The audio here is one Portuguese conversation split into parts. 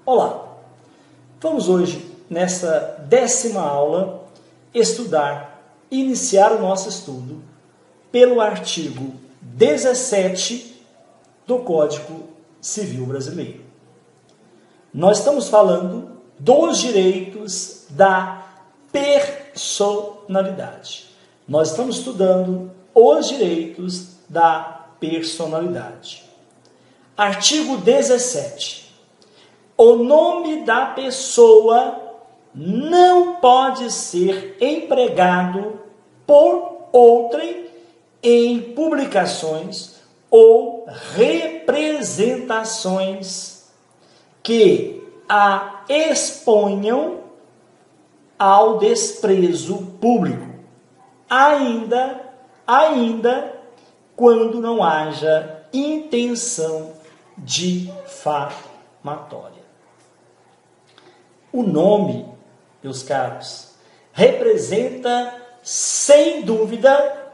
Olá, vamos hoje, nesta 10ª aula, iniciar o nosso estudo pelo artigo 17 do Código Civil Brasileiro. Nós estamos falando dos direitos da personalidade. Nós estamos estudando os direitos da personalidade. Artigo 17. O nome da pessoa não pode ser empregado por outrem em publicações ou representações que a exponham ao desprezo público, ainda quando não haja intenção difamatória. O nome, meus caros, representa, sem dúvida,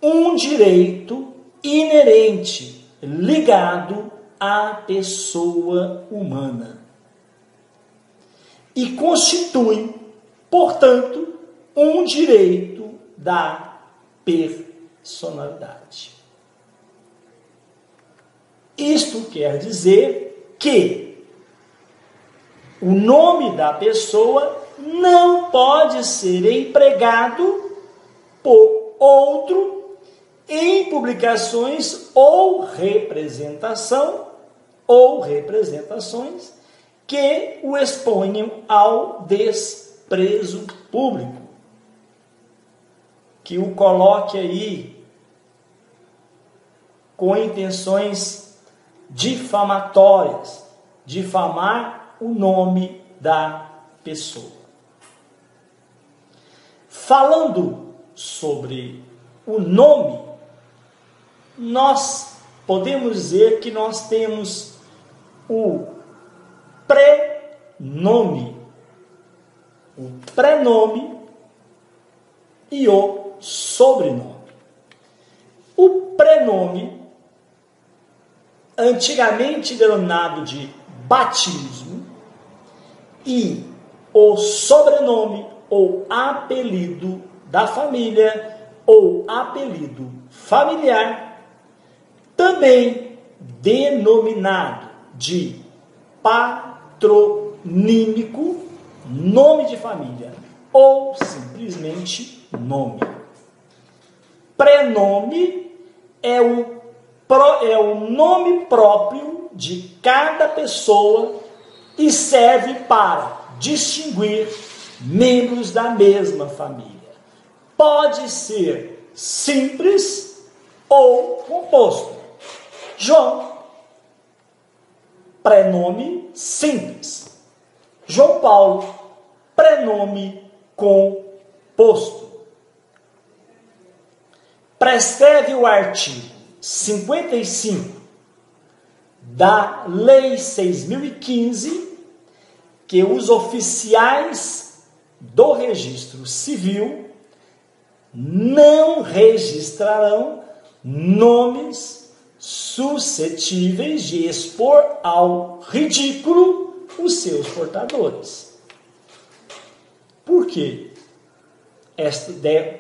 um direito inerente, ligado à pessoa humana. E constitui, portanto, um direito da personalidade. Isto quer dizer que o nome da pessoa não pode ser empregado por outro em publicações ou representações que o exponham ao desprezo público, que o coloque aí com intenções difamatórias, difamar o nome da pessoa. Falando sobre o nome, nós podemos dizer que nós temos o prenome e o sobrenome. O prenome, antigamente denominado de batismo, e o sobrenome ou apelido da família ou apelido familiar, também denominado de patronímico, nome de família ou simplesmente nome. Prenome é o nome próprio de cada pessoa e serve para distinguir membros da mesma família. Pode ser simples ou composto. João, prenome simples. João Paulo, prenome composto. Prescreve o artigo 55 da Lei 6.015 que os oficiais do registro civil não registrarão nomes suscetíveis de expor ao ridículo os seus portadores. Por quê?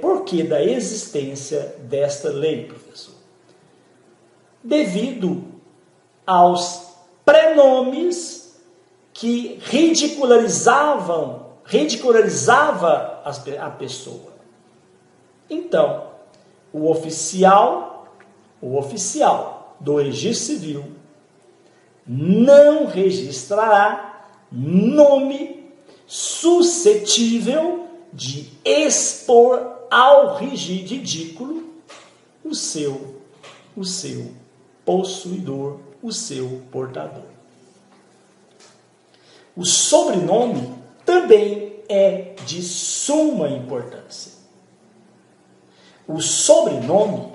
Por que da existência desta lei, professor? Devido aos prenomes que ridicularizava a pessoa. Então, o oficial do registro civil não registrará nome suscetível de expor ao ridículo o seu possuidor, o seu portador. O sobrenome também é de suma importância. O sobrenome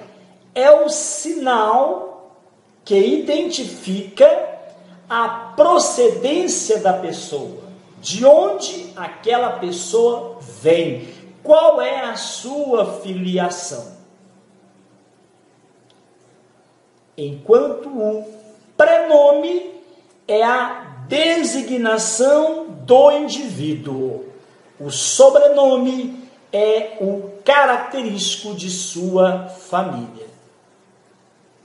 é o sinal que identifica a procedência da pessoa, de onde aquela pessoa vem, qual é a sua filiação. Enquanto o prenome é a designação do indivíduo. O sobrenome é o característico de sua família,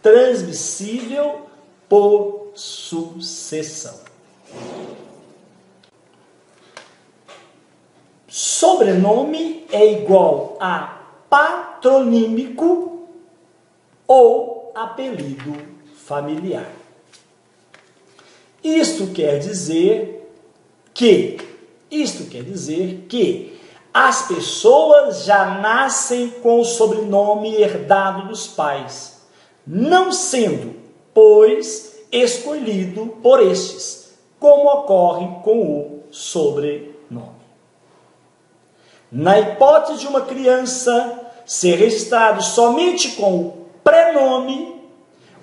transmissível por sucessão. Sobrenome é igual a patronímico ou apelido familiar. Isto quer dizer que as pessoas já nascem com o sobrenome herdado dos pais, não sendo, pois, escolhido por estes, como ocorre com o sobrenome. Na hipótese de uma criança ser registrado somente com o prenome,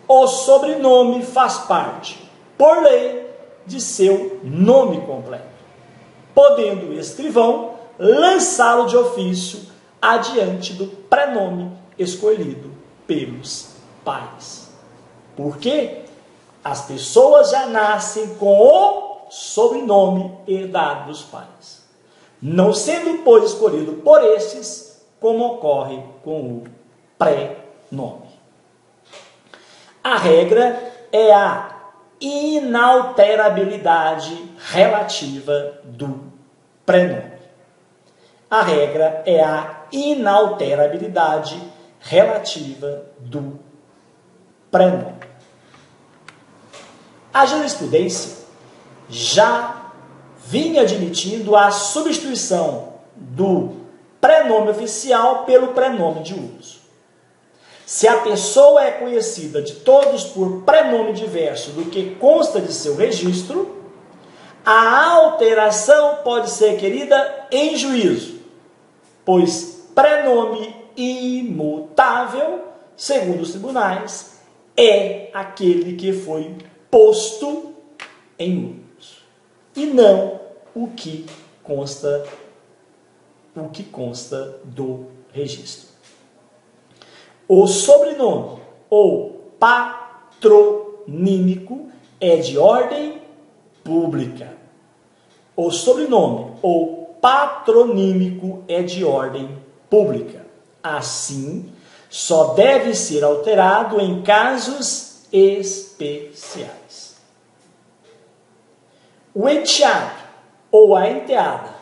o sobrenome faz parte, por lei, de seu nome completo, podendo o escrivão lançá-lo de ofício adiante do prenome escolhido pelos pais. Porque as pessoas já nascem com o sobrenome herdado dos pais, não sendo, pois, escolhido por estes, como ocorre com o pré-nome. A regra é a inalterabilidade relativa do prenome. A regra é a inalterabilidade relativa do prenome. A jurisprudência já vinha admitindo a substituição do prenome oficial pelo prenome de uso. Se a pessoa é conhecida de todos por prenome diverso do que consta de seu registro, a alteração pode ser requerida em juízo, pois prenome imutável, segundo os tribunais, é aquele que foi posto em uso, e não o que consta do registro. O sobrenome ou patronímico é de ordem pública. O sobrenome ou patronímico é de ordem pública. Assim, só deve ser alterado em casos especiais. O enteado ou a enteada,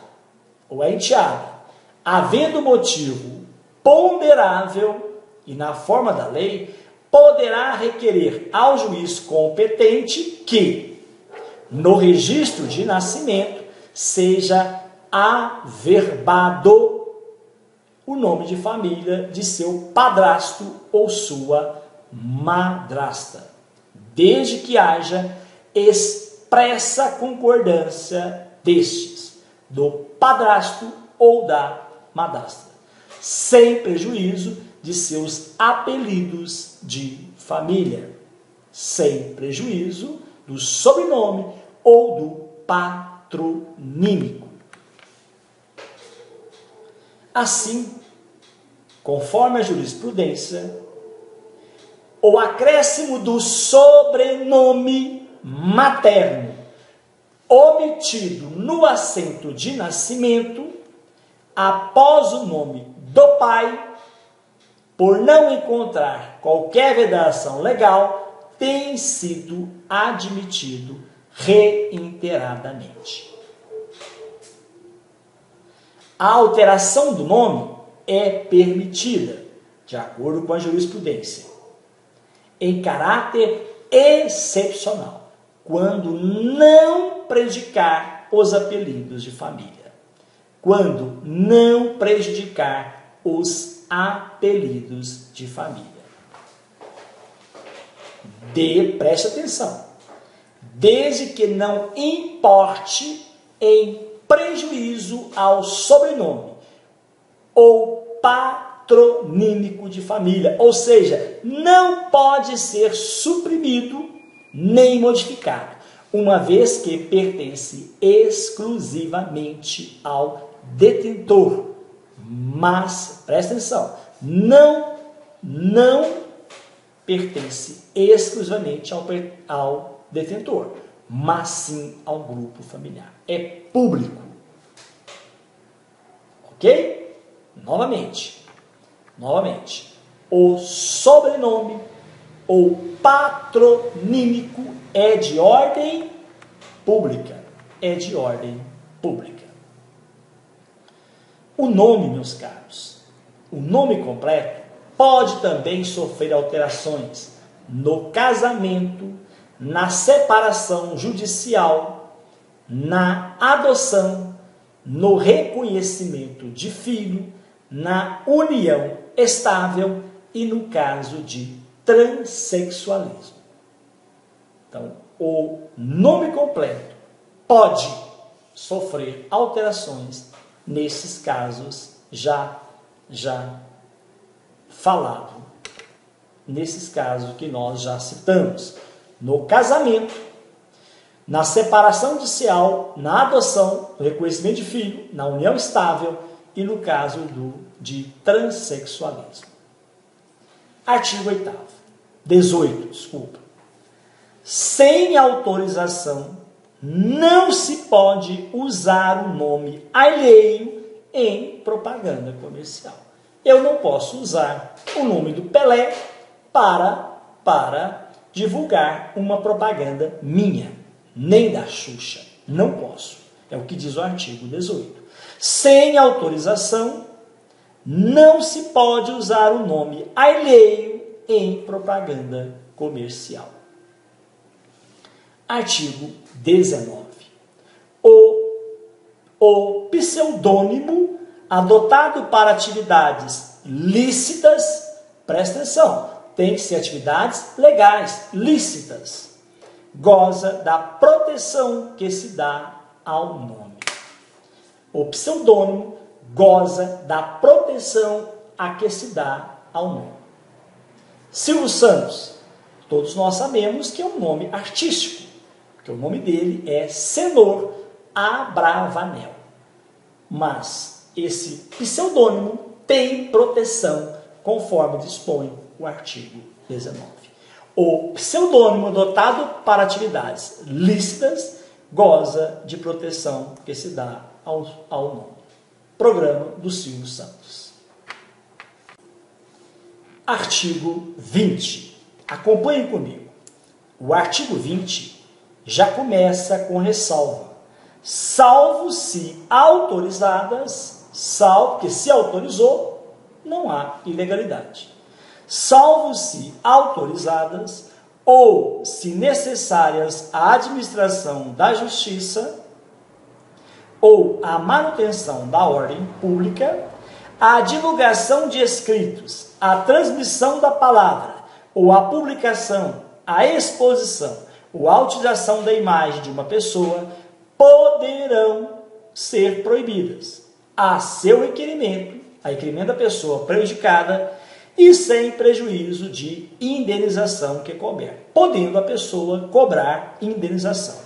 havendo motivo ponderável e na forma da lei, poderá requerer ao juiz competente que, no registro de nascimento, seja averbado o nome de família de seu padrasto ou sua madrasta, desde que haja expressa concordância destes, do padrasto ou da madrasta, sem prejuízo de seus apelidos de família, sem prejuízo do sobrenome ou do patronímico. Assim, conforme a jurisprudência, o acréscimo do sobrenome materno omitido no assento de nascimento após o nome do pai, por não encontrar qualquer vedação legal, tem sido admitido reiteradamente. A alteração do nome é permitida, de acordo com a jurisprudência, em caráter excepcional, quando não prejudicar os apelidos de família. Quando não prejudicar os apelidos de família. Preste atenção. Desde que não importe em prejuízo ao sobrenome ou patronímico de família, ou seja, não pode ser suprimido nem modificado, uma vez que pertence exclusivamente ao detentor. Mas, presta atenção, não pertence exclusivamente ao detentor. mas sim ao grupo familiar. É público. Ok? Novamente. O sobrenome ou patronímico é de ordem pública. O nome, meus caros, o nome completo pode também sofrer alterações no casamento, na separação judicial, na adoção, no reconhecimento de filho, na união estável e no caso de transexualismo. Então, o nome completo pode sofrer alterações nesses casos já falado, nesses casos que nós já citamos, no casamento, na separação judicial, na adoção, no reconhecimento de filho, na união estável e no caso de transexualismo. Artigo 18. Sem autorização, não se pode usar o nome alheio em propaganda comercial. Eu não posso usar o nome do Pelé para divulgar uma propaganda minha, nem da Xuxa. Não posso. É o que diz o artigo 18. Sem autorização, não se pode usar o nome alheio em propaganda comercial. Artigo 19. O pseudônimo adotado para atividades lícitas, presta atenção, tem que ser atividades legais, lícitas, goza da proteção que se dá ao nome. O pseudônimo goza da proteção a que se dá ao nome. Silvio Santos, todos nós sabemos que é um nome artístico, porque o nome dele é Senhor Abravanel. Mas esse pseudônimo tem proteção, conforme dispõe o artigo 19. O pseudônimo adotado para atividades lícitas goza de proteção que se dá ao nome. Programa do Silvio Santos. Artigo 20. Acompanhe comigo. O artigo 20 já começa com ressalva. Salvo se autorizadas, porque se autorizou, não há ilegalidade. Salvo se autorizadas ou se necessárias à administração da justiça ou à manutenção da ordem pública, a divulgação de escritos, a transmissão da palavra, ou a publicação, a exposição, ou a utilização da imagem de uma pessoa, poderão ser proibidas, a seu requerimento, a requerimento da pessoa prejudicada, e sem prejuízo de indenização que couber, podendo a pessoa cobrar indenização.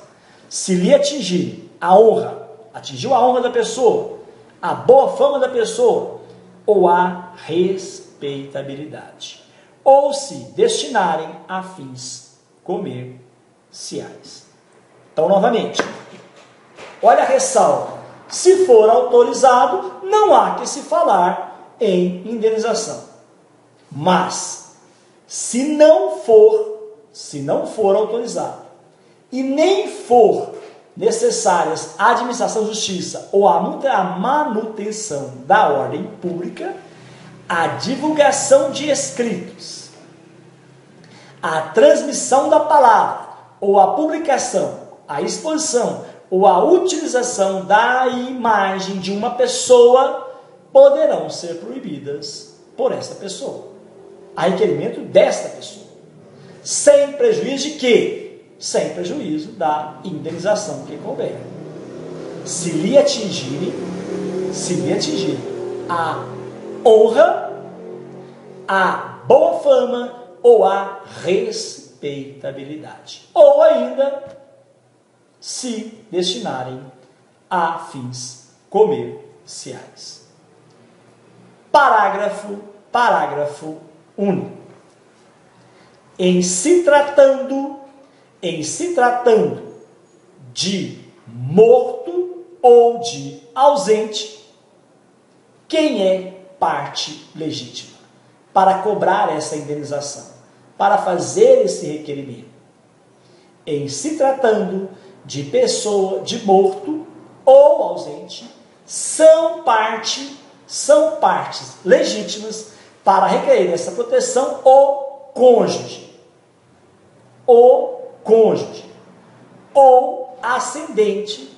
Se lhe atingir a honra, atingiu a honra da pessoa, a boa fama da pessoa, ou a respeitabilidade, ou se destinarem a fins comerciais. Então, novamente, olha a ressalva. Se for autorizado, não há que se falar em indenização. Mas, se não for autorizado e nem for necessárias a administração de justiça ou a manutenção da ordem pública, a divulgação de escritos, a transmissão da palavra ou a publicação, a exposição ou a utilização da imagem de uma pessoa poderão ser proibidas por essa pessoa, a requerimento desta pessoa, sem prejuízo de quê? Sem prejuízo da indenização que couber. Se lhe atingir a honra, a boa fama ou a respeitabilidade, ou ainda se destinarem a fins comerciais. Parágrafo único. Em se tratando de morto ou de ausente, quem é parte legítima para cobrar essa indenização, para fazer esse requerimento? Em se tratando de pessoa, de morto ou ausente, são partes legítimas para requerer essa proteção o cônjuge, ou ascendente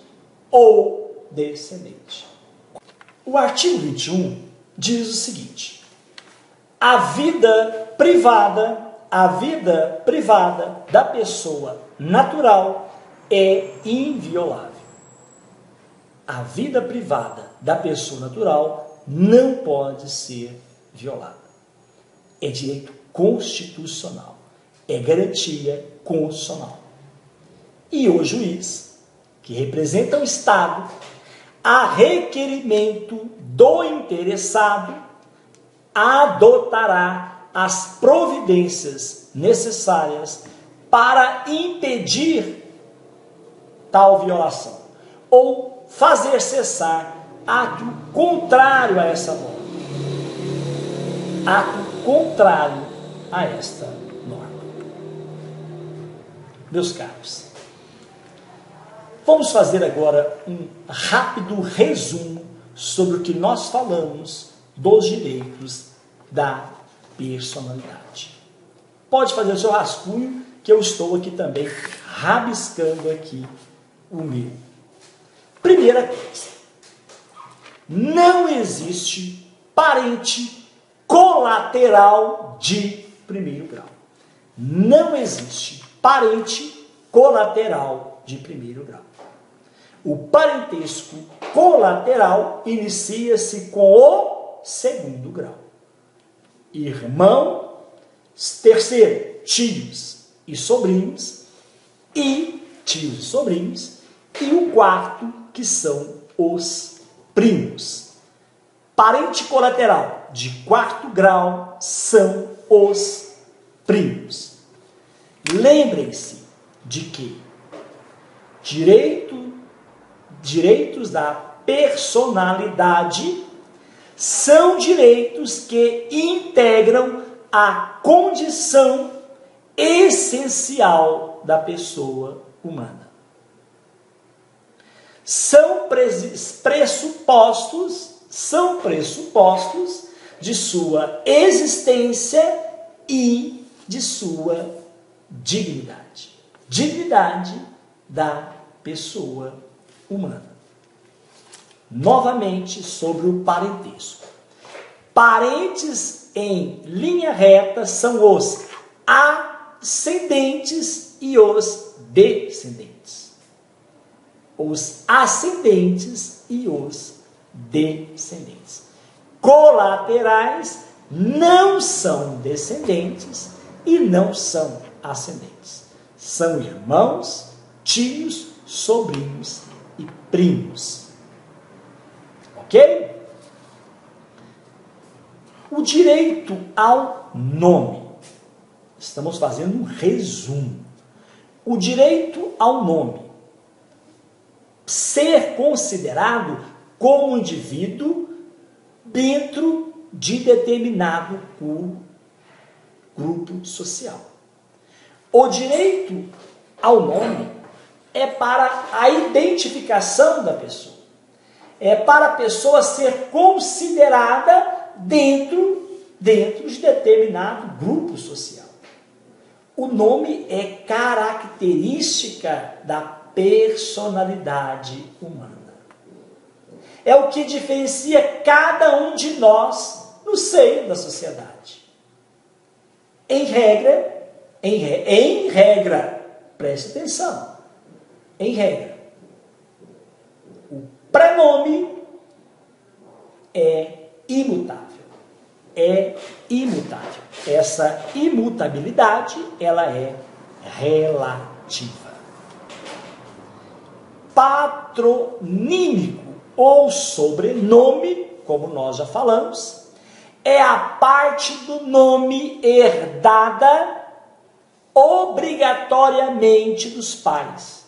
ou descendente. O artigo 21 diz o seguinte: a vida privada da pessoa natural é inviolável. A vida privada da pessoa natural não pode ser violada. É direito constitucional, é garantia constitucional. E o juiz, que representa o Estado, a requerimento do interessado, adotará as providências necessárias para impedir tal violação ou fazer cessar ato contrário a essa norma. Ato contrário a esta norma. Meus caros, vamos fazer agora um rápido resumo sobre o que nós falamos dos direitos da personalidade. Pode fazer o seu rascunho, que eu estou aqui também rabiscando aqui o meu. Primeira coisa, não existe parente colateral de primeiro grau. Não existe parente colateral de primeiro grau. O parentesco colateral inicia-se com o segundo grau. Irmão, terceiro, tios e sobrinhos, e tios e sobrinhos, e o quarto, que são os primos. Parente colateral de quarto grau são os primos. Lembrem-se de que direitos da personalidade são direitos que integram a condição essencial da pessoa humana. São pressupostos de sua existência e de sua dignidade. Dignidade da pessoa humana. Novamente sobre o parentesco. Parentes em linha reta são os ascendentes e os descendentes. Os ascendentes e os descendentes. Colaterais não são descendentes e não são ascendentes. São irmãos, tios, sobrinhos e primos. Ok? O direito ao nome. Estamos fazendo um resumo. O direito ao nome. Ser considerado como indivíduo dentro de determinado grupo social. O direito ao nome é para a identificação da pessoa. É para a pessoa ser considerada dentro de determinado grupo social. O nome é característica da personalidade humana. É o que diferencia cada um de nós no seio da sociedade. Em regra, preste atenção, em regra, o prenome é imutável. É imutável. Essa imutabilidade, ela é relativa. Patronímico ou sobrenome, como nós já falamos, é a parte do nome herdada obrigatoriamente dos pais.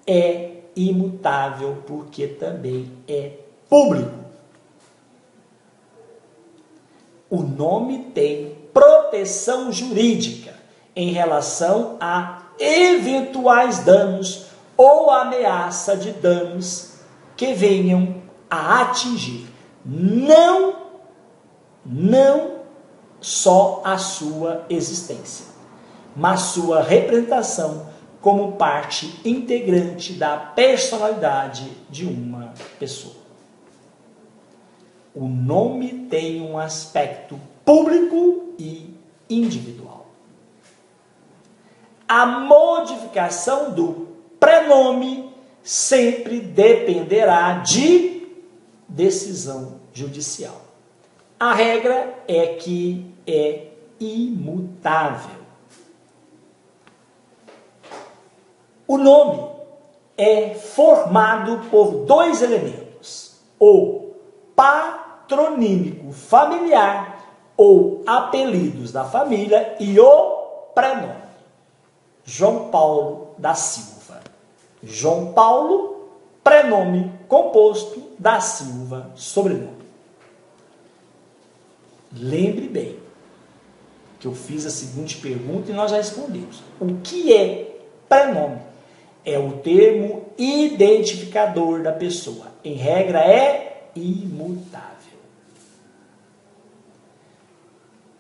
é imutável porque também é público. O nome tem proteção jurídica em relação a eventuais danos ou ameaça de danos que venham a atingir não só a sua existência, mas sua representação como parte integrante da personalidade de uma pessoa. O nome tem um aspecto público e individual. A modificação do prenome sempre dependerá de decisão judicial. A regra é que é imutável. O nome é formado por dois elementos: o patronímico familiar ou apelidos da família e o prenome. João Paulo da Silva. João Paulo, prenome composto, da Silva, sobrenome. Lembre bem que eu fiz a seguinte pergunta e nós já respondemos. O que é prenome? É o termo identificador da pessoa. Em regra, é imutável.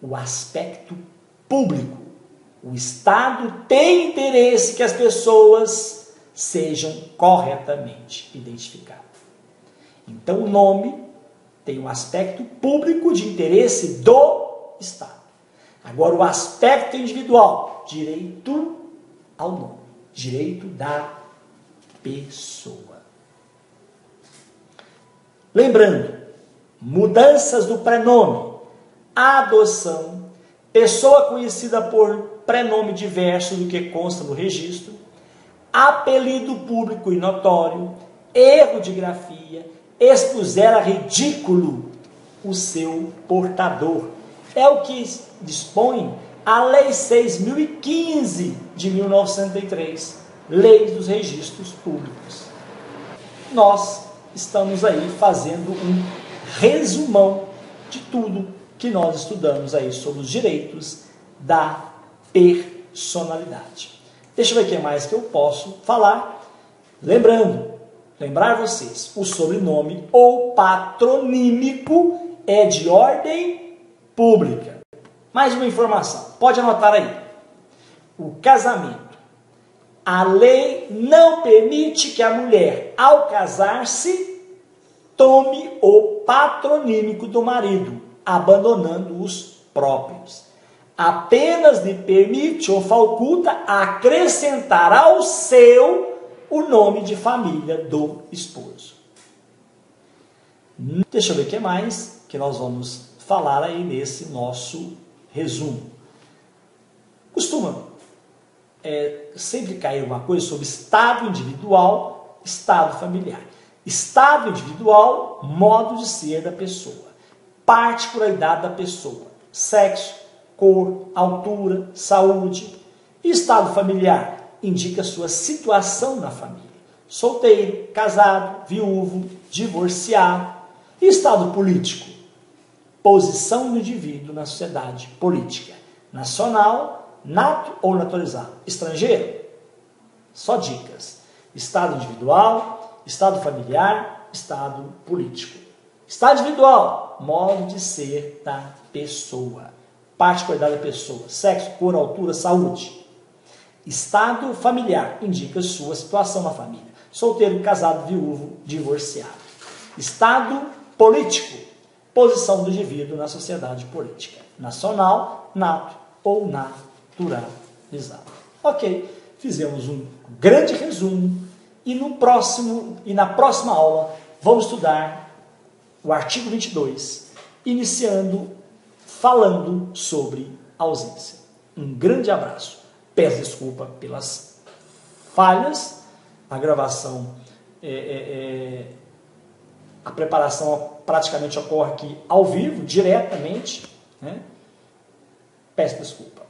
O aspecto público. O Estado tem interesse que as pessoas sejam corretamente identificadas. Então, o nome tem um aspecto público de interesse do Estado. Agora, o aspecto individual, direito ao nome, direito da pessoa. Lembrando, mudanças do prenome, adoção, pessoa conhecida por prenome diverso do que consta no registro, apelido público e notório, erro de grafia, expuser a ridículo o seu portador. É o que dispõe a Lei 6.015 de 1903, Lei dos Registros Públicos. Nós estamos aí fazendo um resumão de tudo que nós estudamos aí sobre os direitos da personalidade. Deixa eu ver o que mais que eu posso falar. Lembrar vocês, o sobrenome ou patronímico é de ordem pública. Mais uma informação, pode anotar aí. O casamento. A lei não permite que a mulher, ao casar-se, tome o patronímico do marido, abandonando os próprios. Apenas lhe permite ou faculta acrescentar ao seu o nome de família do esposo. Deixa eu ver o que mais que nós vamos falar aí nesse nosso resumo. Costuma sempre cair uma coisa sobre estado individual, estado familiar. Estado individual, modo de ser da pessoa. Particularidade da pessoa. Sexo, cor, altura, saúde. E estado familiar indica sua situação na família. Solteiro, casado, viúvo, divorciado. E estado político? Posição do indivíduo na sociedade política. Nacional, nato ou naturalizado. Estrangeiro? Só dicas. Estado individual, estado familiar, estado político. Estado individual, modo de ser da pessoa. Particularidade da pessoa. Sexo, cor, altura, saúde. Estado familiar indica sua situação na família. Solteiro, casado, viúvo, divorciado. Estado político. Posição do indivíduo na sociedade política. Nacional, nato ou naturalizado. Ok, fizemos um grande resumo e na próxima aula vamos estudar o artigo 22, falando sobre ausência. Um grande abraço. Peço desculpa pelas falhas, a gravação, a preparação praticamente ocorre aqui ao vivo, diretamente, né? Peço desculpa.